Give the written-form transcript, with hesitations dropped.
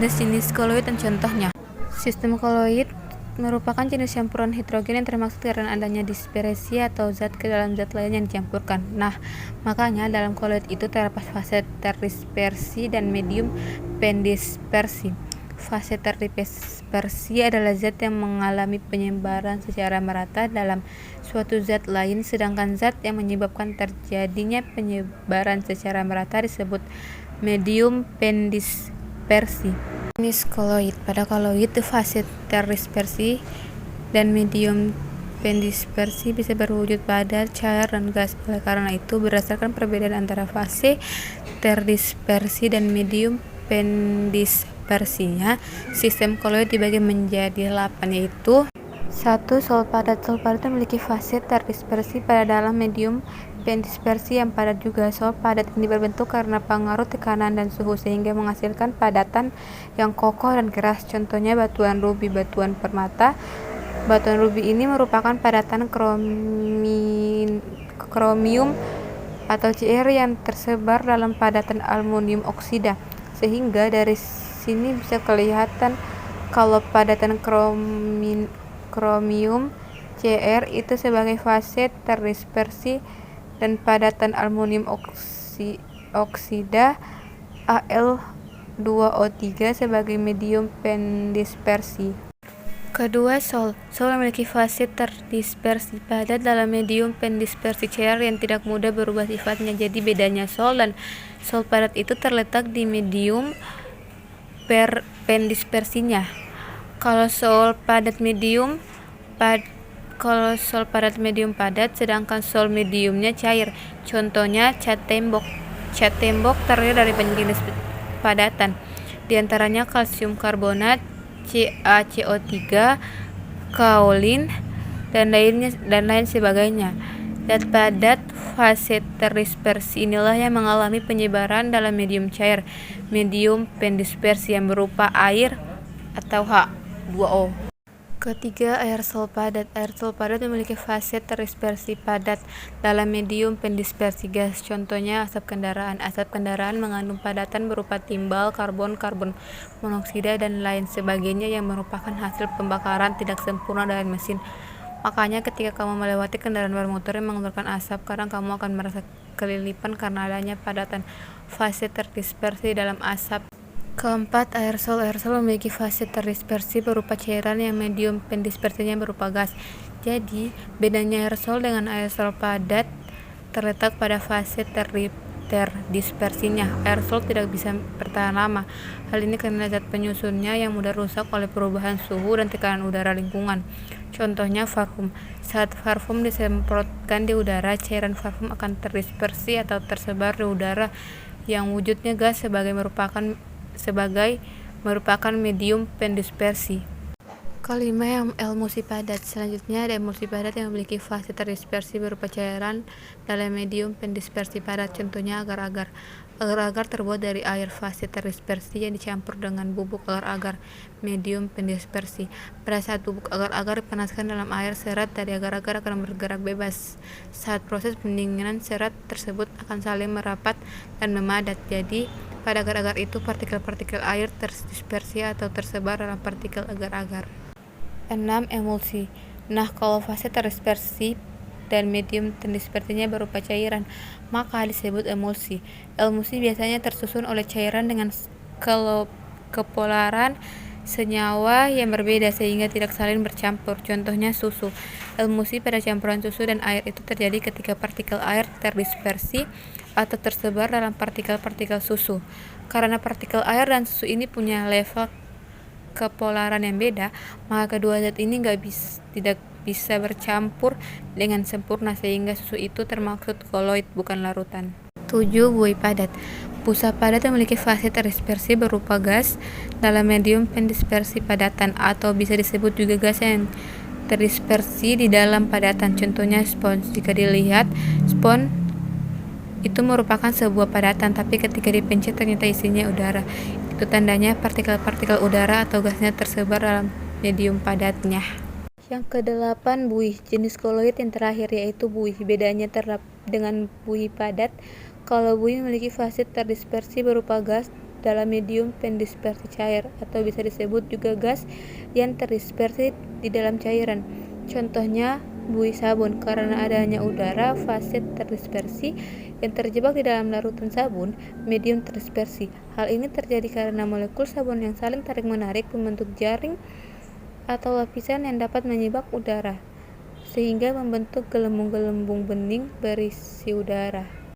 Jenis-jenis koloid dan contohnya. Sistem koloid merupakan jenis campuran hidrogen yang termaksud karena adanya dispersi atau zat ke dalam zat lain yang dicampurkan. Nah, makanya dalam koloid itu terdapat fase terdispersi dan medium pendispersi. Fase terdispersi adalah zat yang mengalami penyebaran secara merata dalam suatu zat lain, sedangkan zat yang menyebabkan terjadinya penyebaran secara merata disebut medium pendispersi. Jenis koloid. Pada koloid, fase terdispersi dan medium pendispersi bisa berwujud padat, cair, dan gas. Oleh karena itu, berdasarkan perbedaan antara fase terdispersi dan medium pendispersinya, sistem koloid dibagi menjadi 8, yaitu 1. Sol padat. Sol padat memiliki fase terdispersi pada dalam medium pendispersi yang padat juga. Sol padat ini berbentuk karena pengaruh tekanan dan suhu sehingga menghasilkan padatan yang kokoh dan keras. Contohnya batuan rubi, batuan permata. Batuan rubi ini merupakan padatan kromium atau Cr yang tersebar dalam padatan aluminium oksida, sehingga dari sini bisa kelihatan kalau padatan kromium Cr itu sebagai fase terdispersi dan padatan aluminium oksida Al2O3 sebagai medium pendispersi. Kedua, Sol. Sol memiliki fase terdispersi padat dalam medium pendispersi cair yang tidak mudah berubah sifatnya. Jadi bedanya Sol dan Sol padat itu terletak di medium pendispersinya. Kalau Sol padat medium padat, sedangkan Sol mediumnya cair. Contohnya cat tembok. Cat tembok terdiri dari banyak jenis padatan, diantaranya kalsium karbonat, CaCO3, kaolin, dan lain sebagainya. Zat padat fase terdispersi inilah yang mengalami penyebaran dalam medium cair, medium pendispersi yang berupa air atau H2O. Ketiga, aerosol padat. Aerosol padat memiliki fase terdispersi padat dalam medium pendispersi gas. Contohnya asap kendaraan. Asap kendaraan mengandung padatan berupa timbal, karbon monoksida, dan lain sebagainya yang merupakan hasil pembakaran tidak sempurna dari mesin. Makanya ketika kamu melewati kendaraan bermotor yang mengeluarkan asap, kadang kamu akan merasa kelilipan karena adanya padatan fase terdispersi dalam asap. Keempat, aerosol. Aerosol memiliki fase terdispersi berupa cairan yang medium pendispersinya berupa gas. Jadi, bedanya aerosol dengan aerosol padat terletak pada fase terdispersinya. Aerosol tidak bisa bertahan lama. Hal ini karena zat penyusunnya yang mudah rusak oleh perubahan suhu dan tekanan udara lingkungan. Contohnya parfum. Saat parfum disemprotkan di udara, cairan parfum akan terdispersi atau tersebar di udara yang wujudnya gas sebagai merupakan medium pendispersi. Kelima, emulsi padat. Selanjutnya ada emulsi padat yang memiliki fase terdispersi berupa cairan dalam medium pendispersi padat. Contohnya agar-agar. Agar-agar terbuat dari air. Fase terdispersi yang dicampur dengan bubuk agar-agar, medium pendispersi. Pada saat bubuk agar-agar dipanaskan dalam air, serat dari agar-agar akan bergerak bebas. Saat proses pendinginan, serat tersebut akan saling merapat dan memadat. Jadi pada agar-agar itu partikel-partikel air terdispersi atau tersebar dalam partikel agar-agar. 6. Emulsi. Nah, kalau fase terdispersi dan medium pendispersinya berupa cairan, maka disebut emulsi. Emulsi biasanya tersusun oleh cairan dengan kepolaran senyawa yang berbeda sehingga tidak saling bercampur. Contohnya susu. Emulsi pada campuran susu dan air itu terjadi ketika partikel air terdispersi atau tersebar dalam partikel-partikel susu. Karena partikel air dan susu ini punya level kepolaran yang beda, maka kedua zat ini tidak bisa bercampur dengan sempurna sehingga susu itu termaksud koloid bukan larutan. 7. Buih padat. Busa padat memiliki fase terdispersi berupa gas dalam medium pendispersi padatan, atau bisa disebut juga gas yang terdispersi di dalam padatan. Contohnya spons. Jika dilihat, spons itu merupakan sebuah padatan, tapi ketika dipencet ternyata isinya udara. Itu tandanya partikel-partikel udara atau gasnya tersebar dalam medium padatnya. Yang ke-8, buih. Jenis koloid yang terakhir yaitu buih. Bedanya dengan buih padat, kalau buih memiliki fase terdispersi berupa gas dalam medium pendispersi cair, atau bisa disebut juga gas yang terdispersi di dalam cairan. Contohnya buih sabun. Karena adanya udara fase terdispersi yang terjebak di dalam larutan sabun, medium terdispersi. Hal ini terjadi karena molekul sabun yang saling tarik-menarik membentuk jaring atau lapisan yang dapat menyibak udara, sehingga membentuk gelembung-gelembung bening berisi udara.